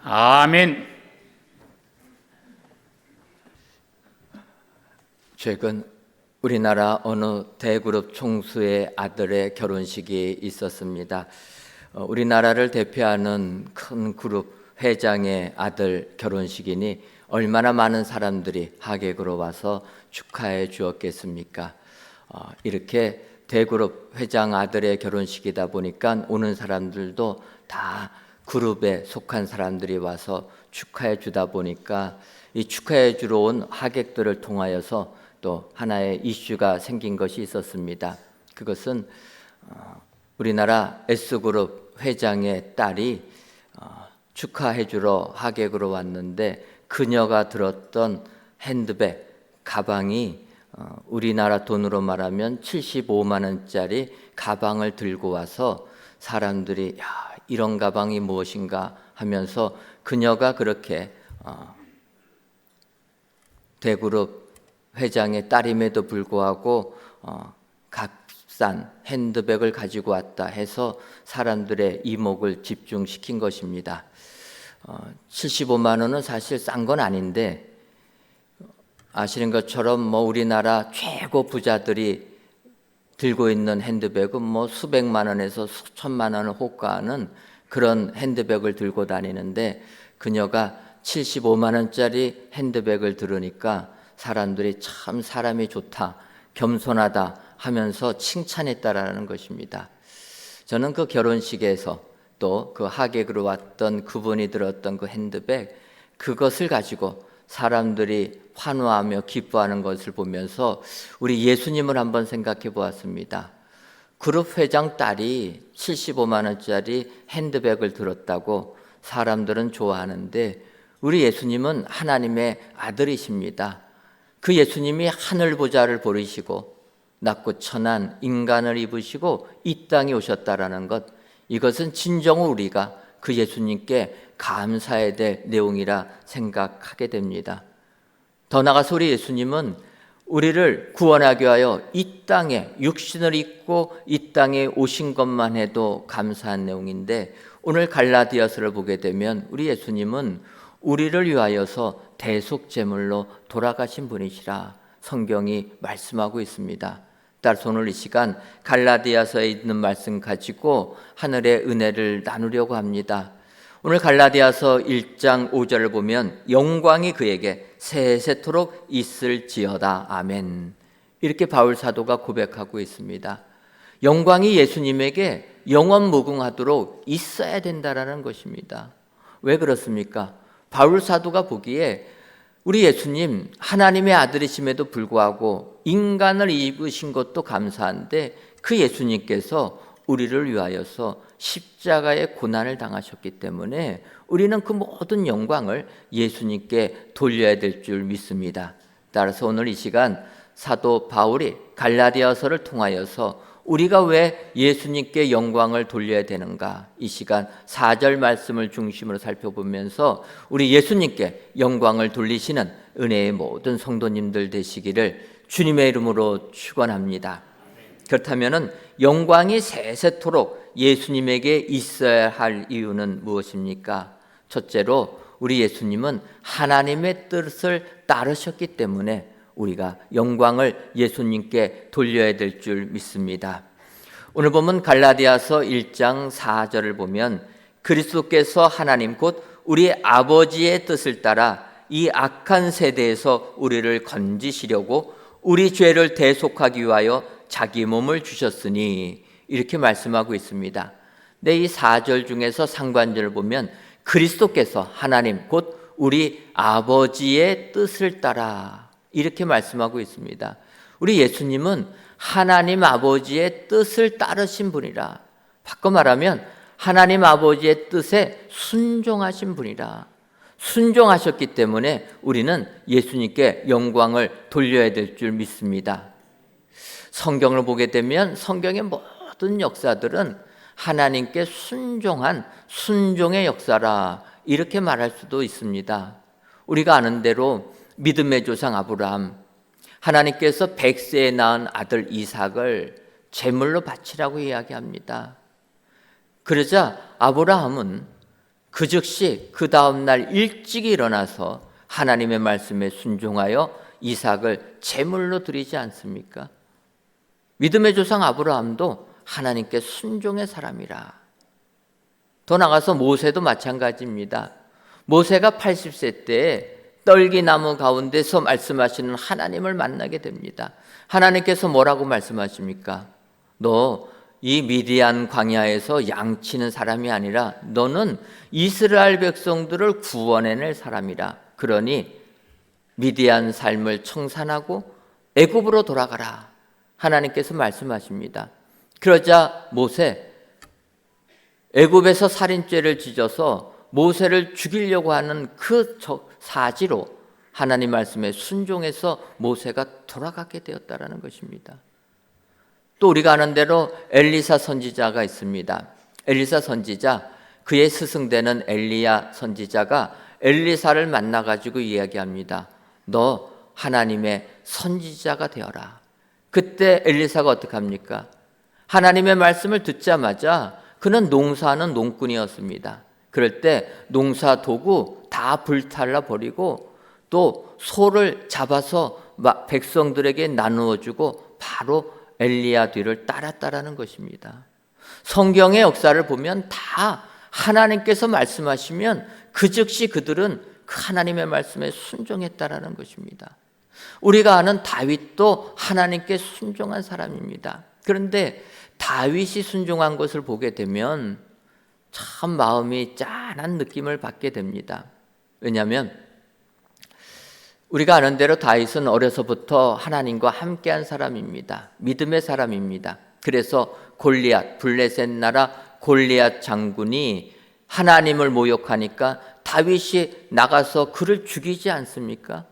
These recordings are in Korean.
아멘. 최근 우리나라 어느 대그룹 총수의 아들의 결혼식이 있었습니다. 우리나라를 대표하는 큰 그룹 회장의 아들 결혼식이니 얼마나 많은 사람들이 하객으로 와서 축하해 주었겠습니까? 이렇게 대그룹 회장 아들의 결혼식이다 보니까 오는 사람들도 다 그룹에 속한 사람들이 와서 축하해 주다 보니까 이 축하해 주러 온 하객들을 통하여서 또 하나의 이슈가 생긴 것이 있었습니다. 그것은 우리나라 S그룹 회장의 딸이 축하해 주러 하객으로 왔는데 그녀가 들었던 핸드백, 가방이 우리나라 돈으로 말하면 75만 원짜리 가방을 들고 와서 사람들이 이런 가방이 무엇인가 하면서 그녀가 그렇게 대그룹 회장의 딸임에도 불구하고 값싼 핸드백을 가지고 왔다 해서 사람들의 이목을 집중시킨 것입니다. 75만 원은 사실 싼 건 아닌데 아시는 것처럼 우리나라 최고 부자들이 들고 있는 핸드백은 수백만 원에서 수천만 원을 호가하는 그런 핸드백을 들고 다니는데 그녀가 75만 원짜리 핸드백을 들으니까 사람들이 참 사람이 좋다, 겸손하다 하면서 칭찬했다라는 것입니다. 저는 그 결혼식에서 또 그 하객으로 왔던 그분이 들었던 그 핸드백, 그것을 가지고 사람들이 환호하며 기뻐하는 것을 보면서 우리 예수님을 한번 생각해 보았습니다. 그룹 회장 딸이 75만 원짜리 핸드백을 들었다고 사람들은 좋아하는데 우리 예수님은 하나님의 아들이십니다. 그 예수님이 하늘 보좌를 버리시고 낮고 천한 인간을 입으시고 이 땅에 오셨다라는 것, 이것은 진정으로 우리가 그 예수님께 감사해야 될 내용이라 생각하게 됩니다. 더 나아가서 우리 예수님은 우리를 구원하기 위하여 이 땅에 육신을 입고 이 땅에 오신 것만 해도 감사한 내용인데 오늘 갈라디아서를 보게 되면 우리 예수님은 우리를 위하여서 대속제물로 돌아가신 분이시라 성경이 말씀하고 있습니다. 따라서 오늘 이 시간 갈라디아서에 있는 말씀 가지고 하늘의 은혜를 나누려고 합니다. 오늘 갈라디아서 1장 5절을 보면 영광이 그에게 세세토록 있을지어다. 아멘. 이렇게 바울 사도가 고백하고 있습니다. 영광이 예수님에게 영원 무궁하도록 있어야 된다라는 것입니다. 왜 그렇습니까? 바울 사도가 보기에 우리 예수님 하나님의 아들이심에도 불구하고 인간을 입으신 것도 감사한데 그 예수님께서 우리를 위하여서 십자가의 고난을 당하셨기 때문에 우리는 그 모든 영광을 예수님께 돌려야 될 줄 믿습니다. 따라서 오늘 이 시간 사도 바울이 갈라디아서를 통하여서 우리가 왜 예수님께 영광을 돌려야 되는가, 이 시간 4절 말씀을 중심으로 살펴보면서 우리 예수님께 영광을 돌리시는 은혜의 모든 성도님들 되시기를 주님의 이름으로 축원합니다. 그렇다면 영광이 세세토록 예수님에게 있어야 할 이유는 무엇입니까? 첫째로 우리 예수님은 하나님의 뜻을 따르셨기 때문에 우리가 영광을 예수님께 돌려야 될 줄 믿습니다. 오늘 보면 갈라디아서 1장 4절을 보면 그리스도께서 하나님 곧 우리 아버지의 뜻을 따라 이 악한 세대에서 우리를 건지시려고 우리 죄를 대속하기 위하여 자기 몸을 주셨으니 이렇게 말씀하고 있습니다. 근데 이 4절 중에서 상반절을 보면 그리스도께서 하나님 곧 우리 아버지의 뜻을 따라 이렇게 말씀하고 있습니다. 우리 예수님은 하나님 아버지의 뜻을 따르신 분이라, 바꿔 말하면 하나님 아버지의 뜻에 순종하신 분이라, 순종하셨기 때문에 우리는 예수님께 영광을 돌려야 될 줄 믿습니다. 성경을 보게 되면 성경의 모든 역사들은 하나님께 순종한 순종의 역사라 이렇게 말할 수도 있습니다. 우리가 아는 대로 믿음의 조상 아브라함, 하나님께서 100세에 낳은 아들 이삭을 제물로 바치라고 이야기합니다. 그러자 아브라함은 그 즉시 그 다음날 일찍 일어나서 하나님의 말씀에 순종하여 이삭을 제물로 드리지 않습니까? 믿음의 조상 아브라함도 하나님께 순종의 사람이라. 더 나가서 모세도 마찬가지입니다. 모세가 80세 때에 떨기나무 가운데서 말씀하시는 하나님을 만나게 됩니다. 하나님께서 뭐라고 말씀하십니까? 너 이 미디안 광야에서 양치는 사람이 아니라 너는 이스라엘 백성들을 구원해낼 사람이라. 그러니 미디안 삶을 청산하고 애굽으로 돌아가라. 하나님께서 말씀하십니다. 그러자 모세, 애굽에서 살인죄를 지져서 모세를 죽이려고 하는 그 사지로 하나님 말씀에 순종해서 모세가 돌아가게 되었다라는 것입니다. 또 우리가 아는 대로 엘리사 선지자가 있습니다. 엘리사 선지자, 그의 스승되는 엘리야 선지자가 엘리사를 만나가지고 이야기합니다. 너 하나님의 선지자가 되어라. 그때 엘리사가 어떻게 합니까? 하나님의 말씀을 듣자마자 그는 농사하는 농꾼이었습니다. 그럴 때 농사 도구 다 불탈라 버리고 또 소를 잡아서 백성들에게 나누어 주고 바로 엘리야 뒤를 따랐다라는 것입니다. 성경의 역사를 보면 다 하나님께서 말씀하시면 그 즉시 그들은 그 하나님의 말씀에 순종했다라는 것입니다. 우리가 아는 다윗도 하나님께 순종한 사람입니다. 그런데 다윗이 순종한 것을 보게 되면 참 마음이 짠한 느낌을 받게 됩니다. 왜냐하면 우리가 아는 대로 다윗은 어려서부터 하나님과 함께한 사람입니다. 믿음의 사람입니다. 그래서 골리앗, 블레셋 나라 골리앗 장군이 하나님을 모욕하니까 다윗이 나가서 그를 죽이지 않습니까?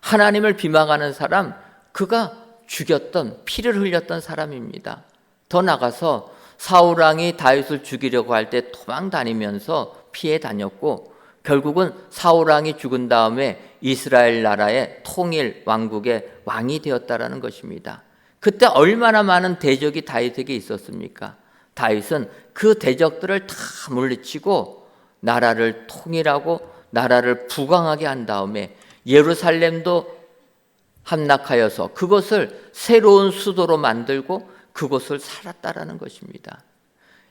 하나님을 비방하는 사람, 그가 죽였던, 피를 흘렸던 사람입니다. 더 나가서 사울 왕이 다윗을 죽이려고 할 때 도망 다니면서 피해 다녔고 결국은 사울 왕이 죽은 다음에 이스라엘 나라의 통일 왕국의 왕이 되었다라는 것입니다. 그때 얼마나 많은 대적이 다윗에게 있었습니까? 다윗은 그 대적들을 다 물리치고 나라를 통일하고 나라를 부강하게 한 다음에 예루살렘도 함락하여서 그것을 새로운 수도로 만들고 그곳을 살았다라는 것입니다.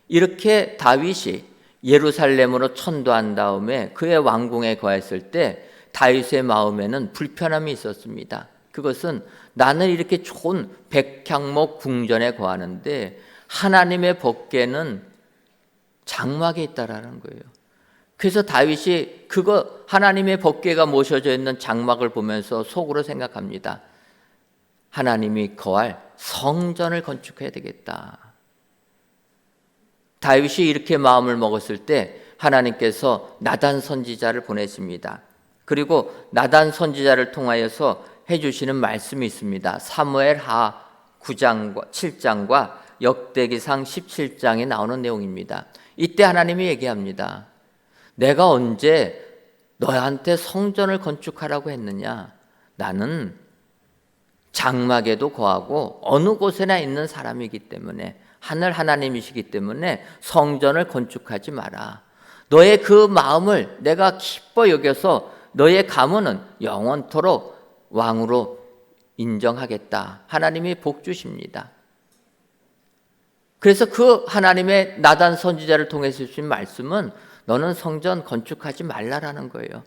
이렇게 다윗이 예루살렘으로 천도한 다음에 그의 왕궁에 거했을 때 다윗의 마음에는 불편함이 있었습니다. 그것은 나는 이렇게 좋은 백향목 궁전에 거하는데 하나님의 법궤는 장막에 있다라는 거예요. 그래서 다윗이 그거 하나님의 법궤가 모셔져 있는 장막을 보면서 속으로 생각합니다. 하나님이 거할 성전을 건축해야 되겠다. 다윗이 이렇게 마음을 먹었을 때 하나님께서 나단 선지자를 보내십니다. 그리고 나단 선지자를 통하여서 해주시는 말씀이 있습니다. 사무엘하 9장과 7장과 역대기상 17장에 나오는 내용입니다. 이때 하나님이 얘기합니다. 내가 언제 너한테 성전을 건축하라고 했느냐? 나는 장막에도 거하고 어느 곳에나 있는 사람이기 때문에 하늘 하나님이시기 때문에 성전을 건축하지 마라. 너의 그 마음을 내가 기뻐 여겨서 너의 가문은 영원토록 왕으로 인정하겠다. 하나님이 복 주십니다. 그래서 그 하나님의 나단 선지자를 통해서 주신 말씀은 너는 성전 건축하지 말라라는 거예요.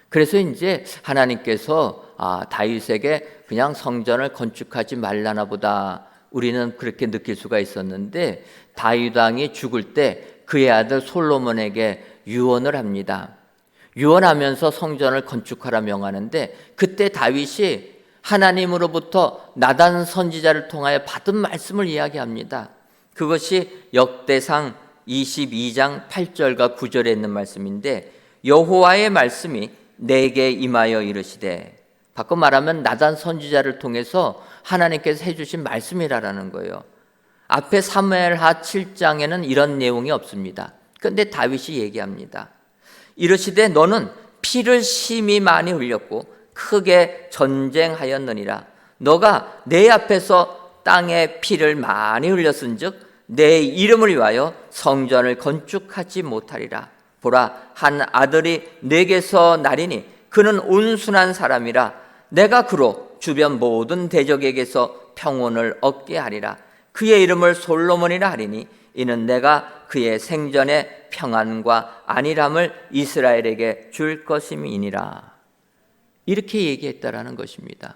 그래서 이제 하나님께서 다윗에게 그냥 성전을 건축하지 말라나 보다 우리는 그렇게 느낄 수가 있었는데 다윗 왕이 죽을 때 그의 아들 솔로몬에게 유언을 합니다. 유언하면서 성전을 건축하라 명하는데 그때 다윗이 하나님으로부터 나단 선지자를 통하여 받은 말씀을 이야기합니다. 그것이 역대상 22장 8절과 9절에 있는 말씀인데 여호와의 말씀이 내게 임하여 이르시되, 바꿔 말하면 나단 선지자를 통해서 하나님께서 해주신 말씀이라는 거예요. 앞에 사무엘하 7장에는 이런 내용이 없습니다. 그런데 다윗이 얘기합니다. 이르시되 너는 피를 심히 많이 흘렸고 크게 전쟁하였느니라. 너가 내 앞에서 땅에 피를 많이 흘렸은즉 내 이름을 위하여 성전을 건축하지 못하리라. 보라, 한 아들이 내게서 나리니 그는 온순한 사람이라. 내가 그로 주변 모든 대적에게서 평온을 얻게 하리라. 그의 이름을 솔로몬이라 하리니 이는 내가 그의 생전에 평안과 안일함을 이스라엘에게 줄 것임이니라. 이렇게 얘기했다라는 것입니다.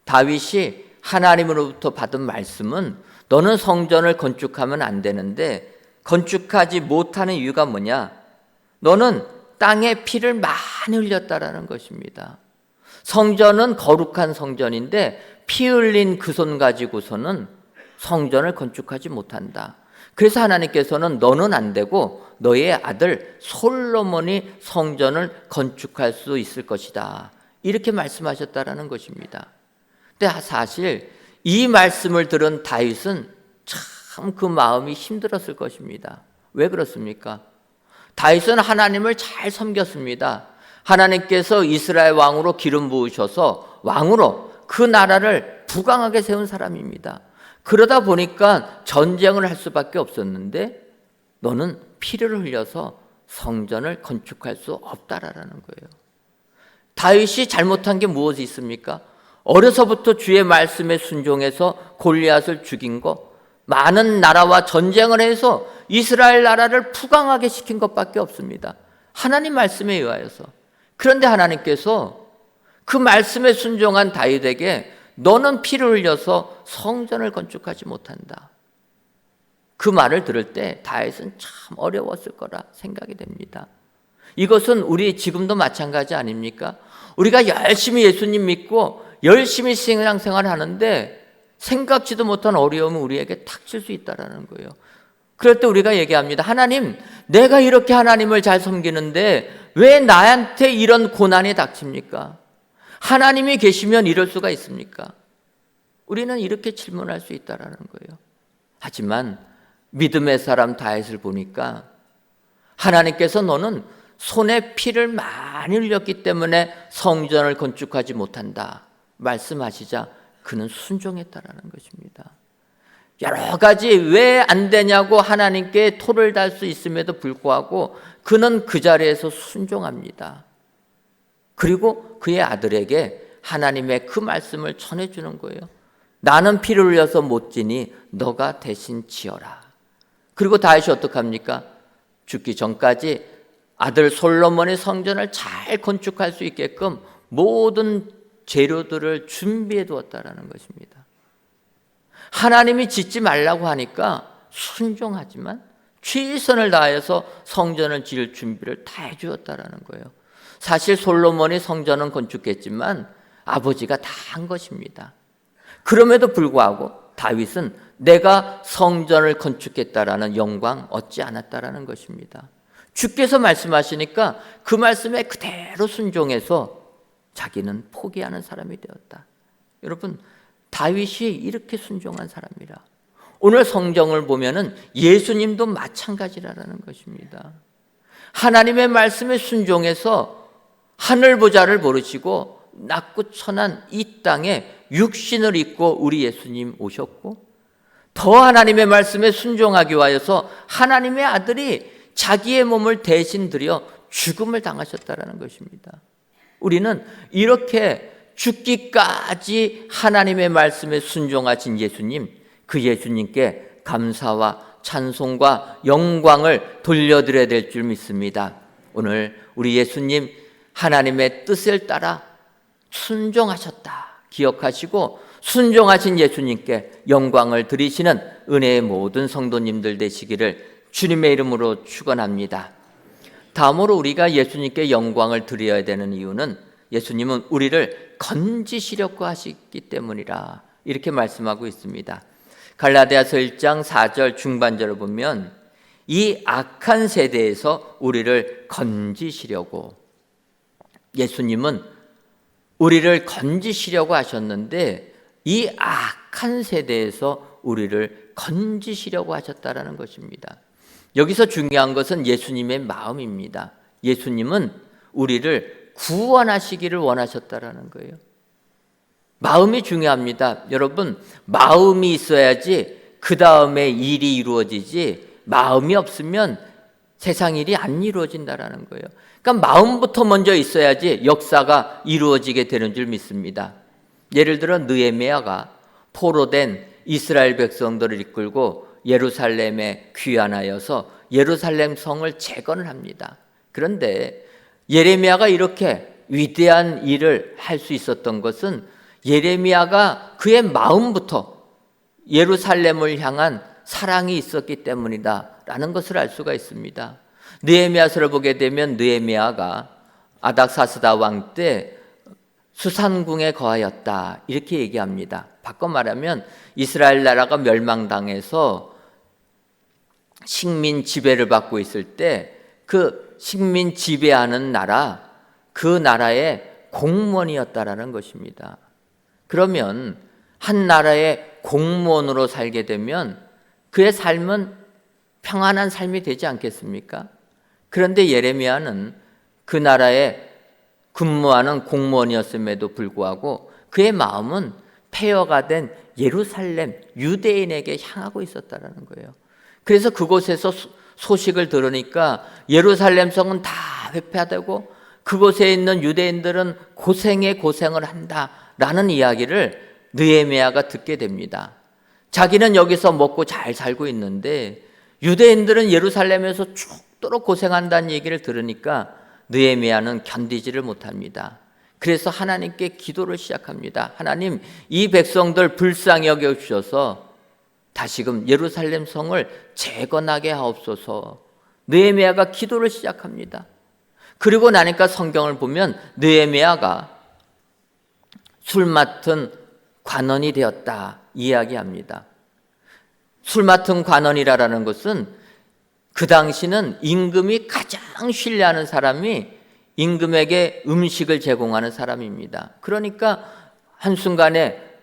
다윗이 하나님으로부터 받은 말씀은 너는 성전을 건축하면 안 되는데 건축하지 못하는 이유가 뭐냐? 너는 땅에 피를 많이 흘렸다라는 것입니다. 성전은 거룩한 성전인데 피 흘린 그 손 가지고서는 성전을 건축하지 못한다. 그래서 하나님께서는 너는 안 되고 너의 아들 솔로몬이 성전을 건축할 수 있을 것이다. 이렇게 말씀하셨다라는 것입니다. 근데 사실 이 말씀을 들은 다윗은 참 그 마음이 힘들었을 것입니다. 왜 그렇습니까? 다윗은 하나님을 잘 섬겼습니다. 하나님께서 이스라엘 왕으로 기름 부으셔서 왕으로 그 나라를 부강하게 세운 사람입니다. 그러다 보니까 전쟁을 할 수밖에 없었는데 너는 피를 흘려서 성전을 건축할 수 없다라는 거예요. 다윗이 잘못한 게 무엇이 있습니까? 어려서부터 주의 말씀에 순종해서 골리앗을 죽인 거, 많은 나라와 전쟁을 해서 이스라엘 나라를 부강하게 시킨 것밖에 없습니다. 하나님 말씀에 의하여서. 그런데 하나님께서 그 말씀에 순종한 다윗에게 너는 피를 흘려서 성전을 건축하지 못한다. 그 말을 들을 때 다윗은 참 어려웠을 거라 생각이 됩니다. 이것은 우리 지금도 마찬가지 아닙니까? 우리가 열심히 예수님 믿고 열심히 신앙생활을 하는데 생각지도 못한 어려움이 우리에게 닥칠 수 있다는 거예요. 그럴 때 우리가 얘기합니다. 하나님, 내가 이렇게 하나님을 잘 섬기는데 왜 나한테 이런 고난이 닥칩니까? 하나님이 계시면 이럴 수가 있습니까? 우리는 이렇게 질문할 수 있다는 거예요. 하지만 믿음의 사람 다윗을 보니까 하나님께서 너는 손에 피를 많이 흘렸기 때문에 성전을 건축하지 못한다 말씀하시자 그는 순종했다라는 것입니다. 여러 가지 왜 안 되냐고 하나님께 토를 달 수 있음에도 불구하고 그는 그 자리에서 순종합니다. 그리고 그의 아들에게 하나님의 그 말씀을 전해주는 거예요. 나는 피를 흘려서 못 지니 너가 대신 지어라. 그리고 다윗이 어떡합니까? 죽기 전까지 아들 솔로몬의 성전을 잘 건축할 수 있게끔 모든 재료들을 준비해 두었다라는 것입니다. 하나님이 짓지 말라고 하니까 순종하지만 최선을 다해서 성전을 지을 준비를 다 해주었다라는 거예요. 사실 솔로몬이 성전은 건축했지만 아버지가 다 한 것입니다. 그럼에도 불구하고 다윗은 내가 성전을 건축했다라는 영광 얻지 않았다라는 것입니다. 주께서 말씀하시니까 그 말씀에 그대로 순종해서 자기는 포기하는 사람이 되었다. 여러분, 다윗이 이렇게 순종한 사람이라. 오늘 성경을 보면은 예수님도 마찬가지라는 것입니다. 하나님의 말씀에 순종해서 하늘 보좌를 모르시고 낮고 천한 이 땅에 육신을 입고 우리 예수님 오셨고 더 하나님의 말씀에 순종하기 위하여서 하나님의 아들이 자기의 몸을 대신 드려 죽음을 당하셨다라는 것입니다. 우리는 이렇게 죽기까지 하나님의 말씀에 순종하신 예수님, 그 예수님께 감사와 찬송과 영광을 돌려드려야 될 줄 믿습니다. 오늘 우리 예수님 하나님의 뜻을 따라 순종하셨다 기억하시고 순종하신 예수님께 영광을 드리시는 은혜의 모든 성도님들 되시기를 주님의 이름으로 축원합니다. 다음으로 우리가 예수님께 영광을 드려야 되는 이유는 예수님은 우리를 건지시려고 하시기 때문이라 이렇게 말씀하고 있습니다. 갈라디아서 1장 4절 중반절을 보면 이 악한 세대에서 우리를 건지시려고 예수님은 우리를 건지시려고 하셨는데 이 악한 세대에서 우리를 건지시려고 하셨다라는 것입니다. 여기서 중요한 것은 예수님의 마음입니다. 예수님은 우리를 구원하시기를 원하셨다라는 거예요. 마음이 중요합니다. 여러분, 마음이 있어야지 그 다음에 일이 이루어지지 마음이 없으면 세상 일이 안 이루어진다라는 거예요. 그러니까 마음부터 먼저 있어야지 역사가 이루어지게 되는 줄 믿습니다. 예를 들어 느헤미야가 포로된 이스라엘 백성들을 이끌고 예루살렘에 귀환하여서 예루살렘 성을 재건을 합니다. 그런데 예레미야가 이렇게 위대한 일을 할 수 있었던 것은 예레미야가 그의 마음부터 예루살렘을 향한 사랑이 있었기 때문이다라는 것을 알 수가 있습니다. 느헤미야서를 보게 되면 느헤미야가 아닥사스다 왕 때 수산궁에 거하였다 이렇게 얘기합니다. 바꿔 말하면 이스라엘 나라가 멸망당해서 식민 지배를 받고 있을 때 그 식민 지배하는 나라, 그 나라의 공무원이었다라는 것입니다. 그러면 한 나라의 공무원으로 살게 되면 그의 삶은 평안한 삶이 되지 않겠습니까? 그런데 예레미야는 그 나라에 근무하는 공무원이었음에도 불구하고 그의 마음은 폐허가 된 예루살렘 유대인에게 향하고 있었다라는 거예요. 그래서 그곳에서 소식을 들으니까 예루살렘 성은 다 회폐되고 그곳에 있는 유대인들은 고생에 고생을 한다라는 이야기를 느헤미야가 듣게 됩니다. 자기는 여기서 먹고 잘 살고 있는데 유대인들은 예루살렘에서 죽도록 고생한다는 얘기를 들으니까 느헤미야는 견디지를 못합니다. 그래서 하나님께 기도를 시작합니다. 하나님, 이 백성들 불쌍히 여겨주셔서 다시금 예루살렘 성을 재건하게 하옵소서. 느헤미야가 기도를 시작합니다. 그리고 나니까 성경을 보면 느헤미야가 술 맡은 관원이 되었다 이야기합니다. 술 맡은 관원이라는 것은 그 당시는 임금이 가장 신뢰하는 사람이 임금에게 음식을 제공하는 사람입니다. 그러니까 한순간에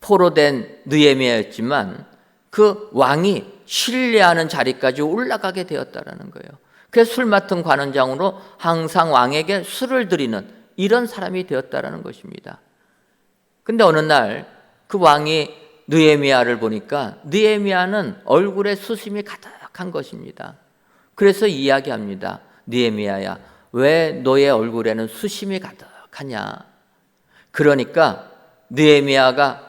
포로된 느헤미야였지만 그 왕이 신뢰하는 자리까지 올라가게 되었다는 거예요. 그래서 술 맡은 관원장으로 항상 왕에게 술을 드리는 이런 사람이 되었다는 것입니다. 근데 어느 날 그 왕이 느헤미야를 보니까 느헤미야는 얼굴에 수심이 가득한 것입니다. 그래서 이야기합니다. 느헤미야야, 왜 너의 얼굴에는 수심이 가득하냐? 그러니까 느헤미야가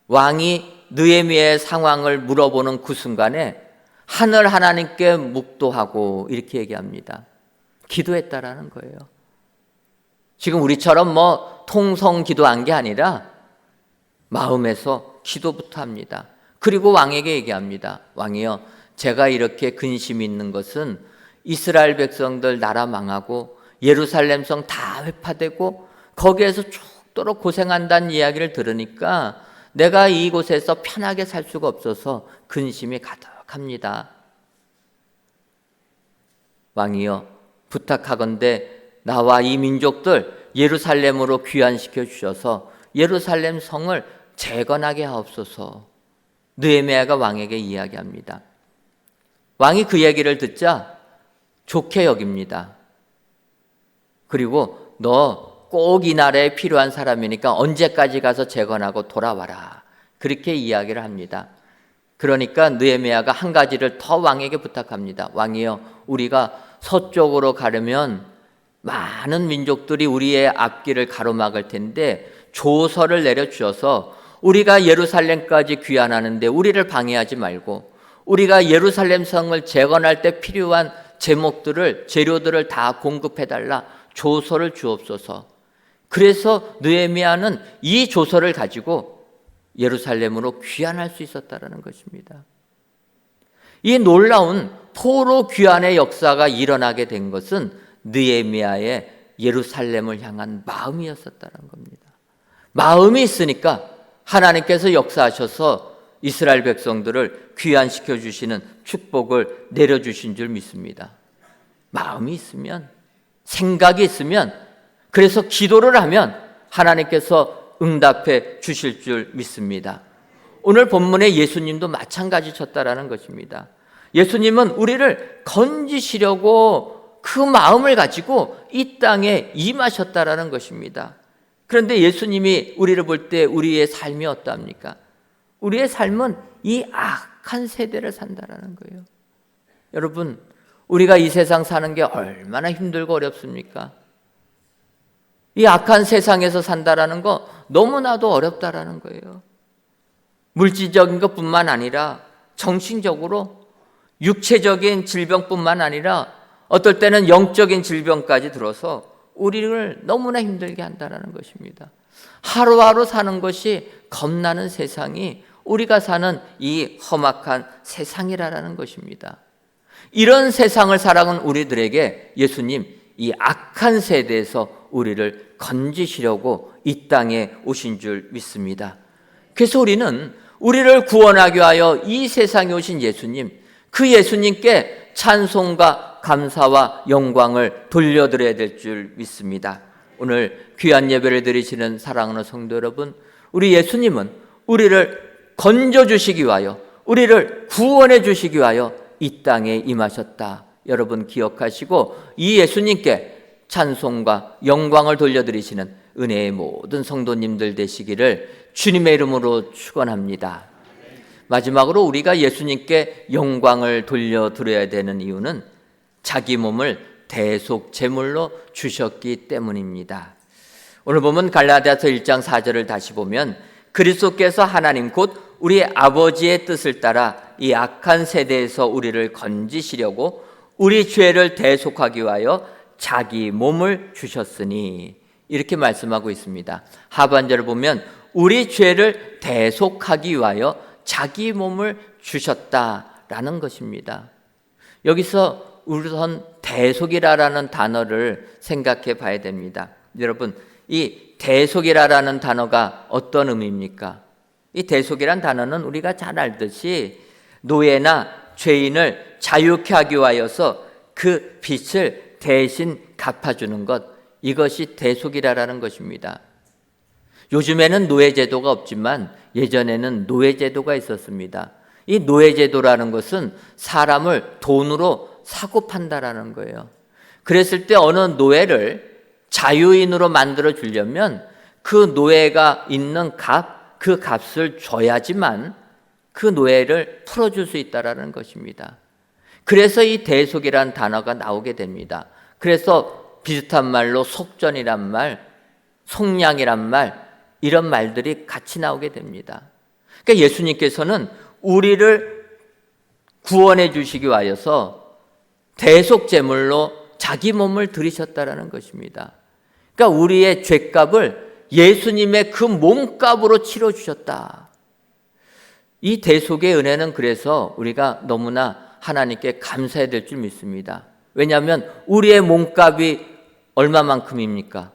왕이 느헤미야의 상황을 물어보는 그 순간에 하늘 하나님께 묵도하고 이렇게 얘기합니다. 기도했다라는 거예요. 지금 우리처럼 통성 기도한 게 아니라 마음에서 기도부터 합니다. 그리고 왕에게 얘기합니다. 왕이여, 제가 이렇게 근심이 있는 것은 이스라엘 백성들 나라 망하고 예루살렘 성 다 회파되고 거기에서 죽도록 고생한다는 이야기를 들으니까 내가 이곳에서 편하게 살 수가 없어서 근심이 가득합니다. 왕이여, 부탁하건대 나와 이 민족들 예루살렘으로 귀환시켜 주셔서 예루살렘 성을 재건하게 하옵소서. 느헤미야가 왕에게 이야기합니다. 왕이 그 얘기를 듣자 좋게 여깁니다. 그리고 너 꼭 이 나라에 필요한 사람이니까 언제까지 가서 재건하고 돌아와라. 그렇게 이야기를 합니다. 그러니까 느헤미야가 한 가지를 더 왕에게 부탁합니다. 왕이여, 우리가 서쪽으로 가려면 많은 민족들이 우리의 앞길을 가로막을 텐데 조서를 내려주셔서 우리가 예루살렘까지 귀환하는데 우리를 방해하지 말고 우리가 예루살렘 성을 재건할 때 필요한 재료들을 다 공급해달라 조서를 주옵소서. 그래서 느헤미야는 이 조서를 가지고 예루살렘으로 귀환할 수 있었다는 것입니다. 이 놀라운 포로 귀환의 역사가 일어나게 된 것은 느헤미야의 예루살렘을 향한 마음이었었다는 겁니다. 마음이 있으니까 하나님께서 역사하셔서 이스라엘 백성들을 귀환시켜 주시는 축복을 내려주신 줄 믿습니다. 마음이 있으면, 생각이 있으면, 그래서 기도를 하면 하나님께서 응답해 주실 줄 믿습니다. 오늘 본문의 예수님도 마찬가지셨다라는 것입니다. 예수님은 우리를 건지시려고 그 마음을 가지고 이 땅에 임하셨다라는 것입니다. 그런데 예수님이 우리를 볼 때 우리의 삶이 어떠합니까? 우리의 삶은 이 악한 세대를 산다라는 거예요. 여러분, 우리가 이 세상 사는 게 얼마나 힘들고 어렵습니까? 이 악한 세상에서 산다라는 거 너무나도 어렵다라는 거예요. 물질적인 것뿐만 아니라 정신적으로 육체적인 질병뿐만 아니라 어떨 때는 영적인 질병까지 들어서 우리를 너무나 힘들게 한다는 것입니다. 하루하루 사는 것이 겁나는 세상이 우리가 사는 이 험악한 세상이라는 것입니다. 이런 세상을 살아가는 우리들에게 예수님 이 악한 세대에서 우리를 건지시려고 이 땅에 오신 줄 믿습니다. 그래서 우리는 우리를 구원하기 위하여 이 세상에 오신 예수님, 그 예수님께 찬송과 감사와 영광을 돌려드려야 될 줄 믿습니다. 오늘 귀한 예배를 드리시는 사랑하는 성도 여러분, 우리 예수님은 우리를 건져주시기 위하여, 우리를 구원해 주시기 위하여 이 땅에 임하셨다. 여러분 기억하시고 이 예수님께 찬송과 영광을 돌려드리시는 은혜의 모든 성도님들 되시기를 주님의 이름으로 축원합니다. 마지막으로 우리가 예수님께 영광을 돌려드려야 되는 이유는 자기 몸을 대속 제물로 주셨기 때문입니다. 오늘 보면 갈라디아서 1장 4절을 다시 보면 그리스도께서 하나님 곧 우리 아버지의 뜻을 따라 이 악한 세대에서 우리를 건지시려고 우리 죄를 대속하기 위하여 자기 몸을 주셨으니 이렇게 말씀하고 있습니다. 하반절을 보면 우리 죄를 대속하기 위하여 자기 몸을 주셨다라는 것입니다. 여기서 우선 대속이라는 단어를 생각해 봐야 됩니다. 여러분, 이 대속이라는 단어가 어떤 의미입니까? 이 대속이란 단어는 우리가 잘 알듯이 노예나 죄인을 자유케 하기 위하여서 그 빚을 대신 갚아주는 것, 이것이 대속이라는 것입니다. 요즘에는 노예제도가 없지만 예전에는 노예제도가 있었습니다. 이 노예제도라는 것은 사람을 돈으로 사고 판다라는 거예요. 그랬을 때 어느 노예를 자유인으로 만들어 주려면 그 노예가 있는 그 값을 줘야지만 그 노예를 풀어줄 수 있다라는 것입니다. 그래서 이 대속이라는 단어가 나오게 됩니다. 그래서 비슷한 말로 속전이란 말, 속량이란 말, 이런 말들이 같이 나오게 됩니다. 그러니까 예수님께서는 우리를 구원해 주시기 위하여서 대속제물로 자기 몸을 들이셨다라는 것입니다. 그러니까 우리의 죄값을 예수님의 그 몸값으로 치러주셨다. 이 대속의 은혜는 그래서 우리가 너무나 하나님께 감사해야 될 줄 믿습니다. 왜냐하면 우리의 몸값이 얼마만큼입니까?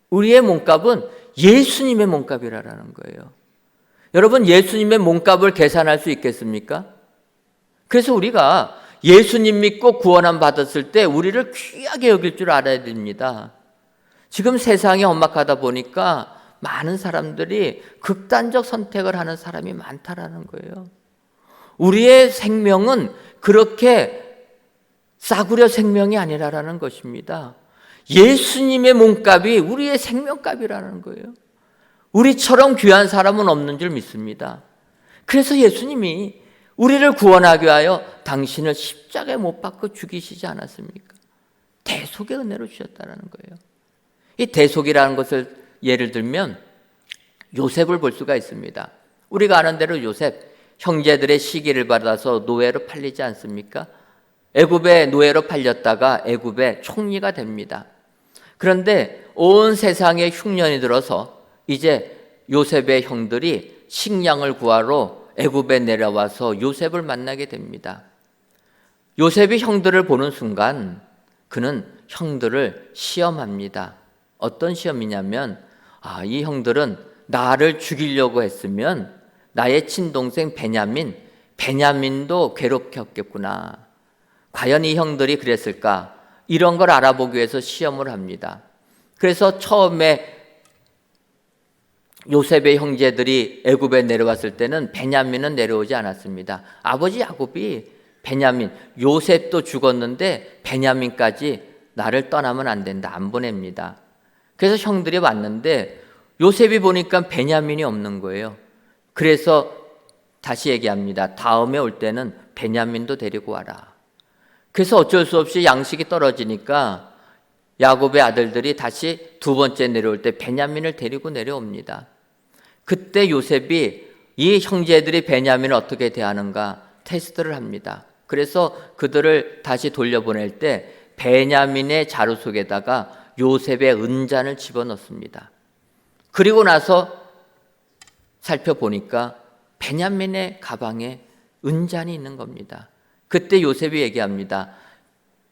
우리의 몸값은 예수님의 몸값이라는 거예요. 여러분, 예수님의 몸값을 계산할 수 있겠습니까? 그래서 우리가 예수님 믿고 구원함 받았을 때 우리를 귀하게 여길 줄 알아야 됩니다. 지금 세상이 험악하다 보니까 많은 사람들이 극단적 선택을 하는 사람이 많다라는 거예요. 우리의 생명은 그렇게 싸구려 생명이 아니라는 것입니다. 예수님의 몸값이 우리의 생명값이라는 거예요. 우리처럼 귀한 사람은 없는 줄 믿습니다. 그래서 예수님이 우리를 구원하기 위하여 당신을 십자가에 못 박고 죽이시지 않았습니까? 대속의 은혜로 주셨다는 거예요. 이 대속이라는 것을 예를 들면 요셉을 볼 수가 있습니다. 우리가 아는 대로 요셉, 형제들의 시기를 받아서 노예로 팔리지 않습니까? 애굽의 노예로 팔렸다가 애굽의 총리가 됩니다. 그런데 온 세상에 흉년이 들어서 이제 요셉의 형들이 식량을 구하러 애굽에 내려와서 요셉을 만나게 됩니다. 요셉이 형들을 보는 순간 그는 형들을 시험합니다. 어떤 시험이냐면 이 형들은 나를 죽이려고 했으면 나의 친동생 베냐민도 괴롭게 했겠구나. 과연 이 형들이 그랬을까? 이런 걸 알아보기 위해서 시험을 합니다. 그래서 처음에 요셉의 형제들이 애굽에 내려왔을 때는 베냐민은 내려오지 않았습니다. 아버지 야곱이 베냐민, 요셉도 죽었는데 베냐민까지 나를 떠나면 안 된다, 안 보냅니다. 그래서 형들이 왔는데 요셉이 보니까 베냐민이 없는 거예요. 그래서 다시 얘기합니다. 다음에 올 때는 베냐민도 데리고 와라. 그래서 어쩔 수 없이 양식이 떨어지니까 야곱의 아들들이 다시 두 번째 내려올 때 베냐민을 데리고 내려옵니다. 그때 요셉이 이 형제들이 베냐민을 어떻게 대하는가 테스트를 합니다. 그래서 그들을 다시 돌려보낼 때 베냐민의 자루 속에다가 요셉의 은잔을 집어넣습니다. 그리고 나서 살펴보니까 베냐민의 가방에 은잔이 있는 겁니다. 그때 요셉이 얘기합니다.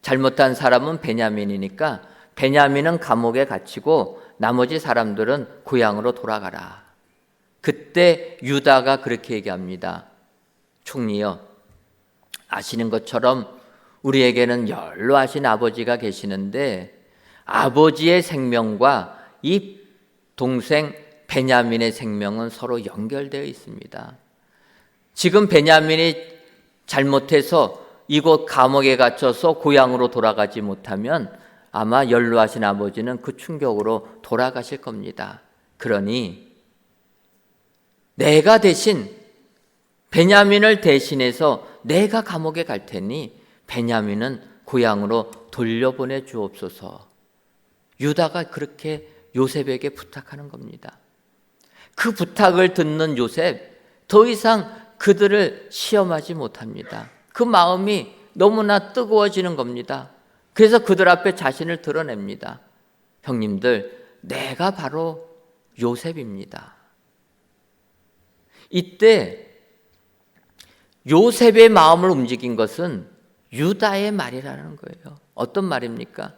잘못한 사람은 베냐민이니까 베냐민은 감옥에 갇히고 나머지 사람들은 고향으로 돌아가라. 그때 유다가 그렇게 얘기합니다. 총리여, 아시는 것처럼 우리에게는 연로하신 아버지가 계시는데 아버지의 생명과 이 동생 베냐민의 생명은 서로 연결되어 있습니다. 지금 베냐민이 잘못해서 이곳 감옥에 갇혀서 고향으로 돌아가지 못하면 아마 연로하신 아버지는 그 충격으로 돌아가실 겁니다. 그러니 내가 대신 베냐민을 대신해서 내가 감옥에 갈 테니 베냐민은 고향으로 돌려보내 주옵소서. 유다가 그렇게 요셉에게 부탁하는 겁니다. 그 부탁을 듣는 요셉, 더 이상 그들을 시험하지 못합니다. 그 마음이 너무나 뜨거워지는 겁니다. 그래서 그들 앞에 자신을 드러냅니다. 형님들, 내가 바로 요셉입니다. 이때 요셉의 마음을 움직인 것은 유다의 말이라는 거예요. 어떤 말입니까?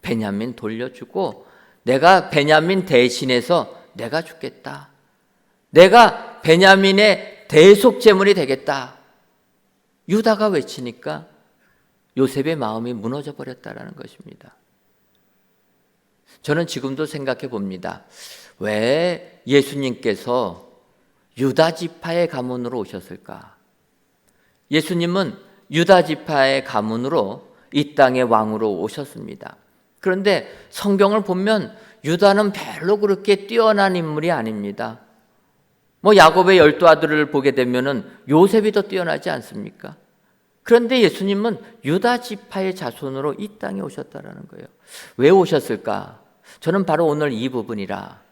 베냐민 돌려주고 내가 베냐민 대신해서 내가 죽겠다. 내가 베냐민의 대속 제물이 되겠다. 유다가 외치니까 요셉의 마음이 무너져 버렸다라는 것입니다. 저는 지금도 생각해 봅니다. 왜 예수님께서 유다 지파의 가문으로 오셨을까? 예수님은 유다 지파의 가문으로 이 땅의 왕으로 오셨습니다. 그런데 성경을 보면 유다는 별로 그렇게 뛰어난 인물이 아닙니다. 야곱의 12아들을 보게 되면은 요셉이 더 뛰어나지 않습니까? 그런데 예수님은 유다 지파의 자손으로 이 땅에 오셨다라는 거예요. 왜 오셨을까? 저는 바로 오늘 이 부분이라.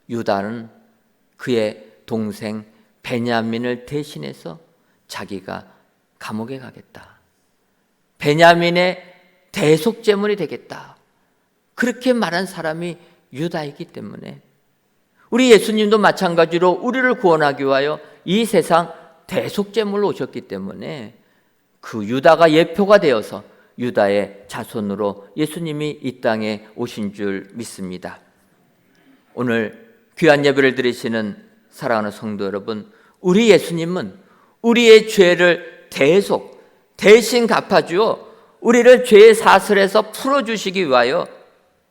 유다는 그의 동생 베냐민을 대신해서 자기가 감옥에 가겠다. 베냐민의 대속제물이 되겠다. 그렇게 말한 사람이 유다이기 때문에 우리 예수님도 마찬가지로 우리를 구원하기 위하여 이 세상 대속제물로 오셨기 때문에 그 유다가 예표가 되어서 유다의 자손으로 예수님이 이 땅에 오신 줄 믿습니다. 오늘 귀한 예배를 드리시는 사랑하는 성도 여러분, 우리 예수님은 우리의 죄를 대신 갚아주어 우리를 죄의 사슬에서 풀어주시기 위하여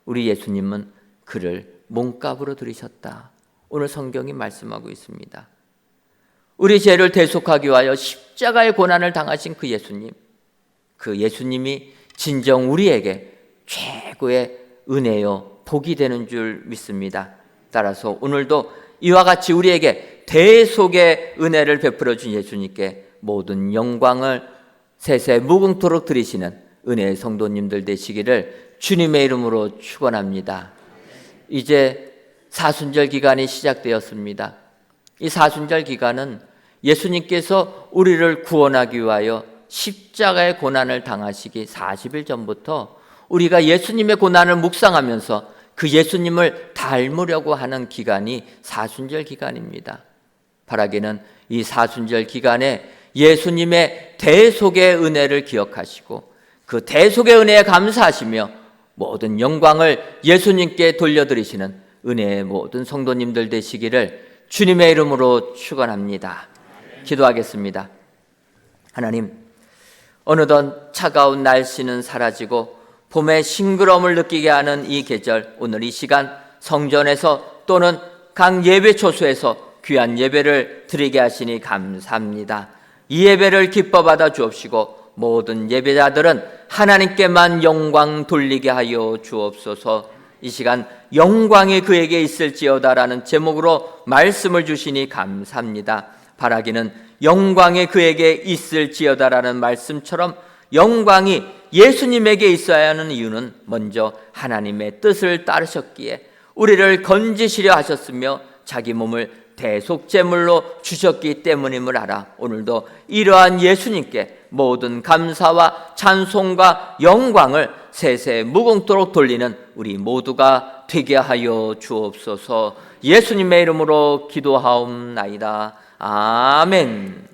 우리 예수님은 그를 몸값으로 들이셨다. 오늘 성경이 말씀하고 있습니다. 우리 죄를 대속하기 위하여 십자가의 고난을 당하신 그 예수님이 진정 우리에게 최고의 은혜요 복이 되는 줄 믿습니다. 따라서 오늘도 이와 같이 우리에게 대속의 은혜를 베풀어 준 예수님께 모든 영광을 세세 무궁토록 드리시는 은혜의 성도님들 되시기를 주님의 이름으로 축원합니다. 이제 사순절 기간이 시작되었습니다. 이 사순절 기간은 예수님께서 우리를 구원하기 위하여 십자가의 고난을 당하시기 40일 전부터 우리가 예수님의 고난을 묵상하면서 그 예수님을 닮으려고 하는 기간이 사순절 기간입니다. 바라기는 이 사순절 기간에 예수님의 대속의 은혜를 기억하시고 그 대속의 은혜에 감사하시며 모든 영광을 예수님께 돌려드리시는 은혜의 모든 성도님들 되시기를 주님의 이름으로 축원합니다. 기도하겠습니다. 하나님, 어느덧 차가운 날씨는 사라지고 봄의 싱그러움을 느끼게 하는 이 계절, 오늘 이 시간 성전에서 또는 각 예배 초소에서 귀한 예배를 드리게 하시니 감사합니다. 이 예배를 기뻐 받아 주옵시고 모든 예배자들은 하나님께만 영광 돌리게 하여 주옵소서. 이 시간 영광이 그에게 있을지어다라는 제목으로 말씀을 주시니 감사합니다. 바라기는 영광이 그에게 있을지어다라는 말씀처럼 영광이 예수님에게 있어야 하는 이유는 먼저 하나님의 뜻을 따르셨기에 우리를 건지시려 하셨으며 자기 몸을 대속제물로 주셨기 때문임을 알아 오늘도 이러한 예수님께 모든 감사와 찬송과 영광을 세세 무궁토록 돌리는 우리 모두가 되게 하여 주옵소서. 예수님의 이름으로 기도하옵나이다. 아멘.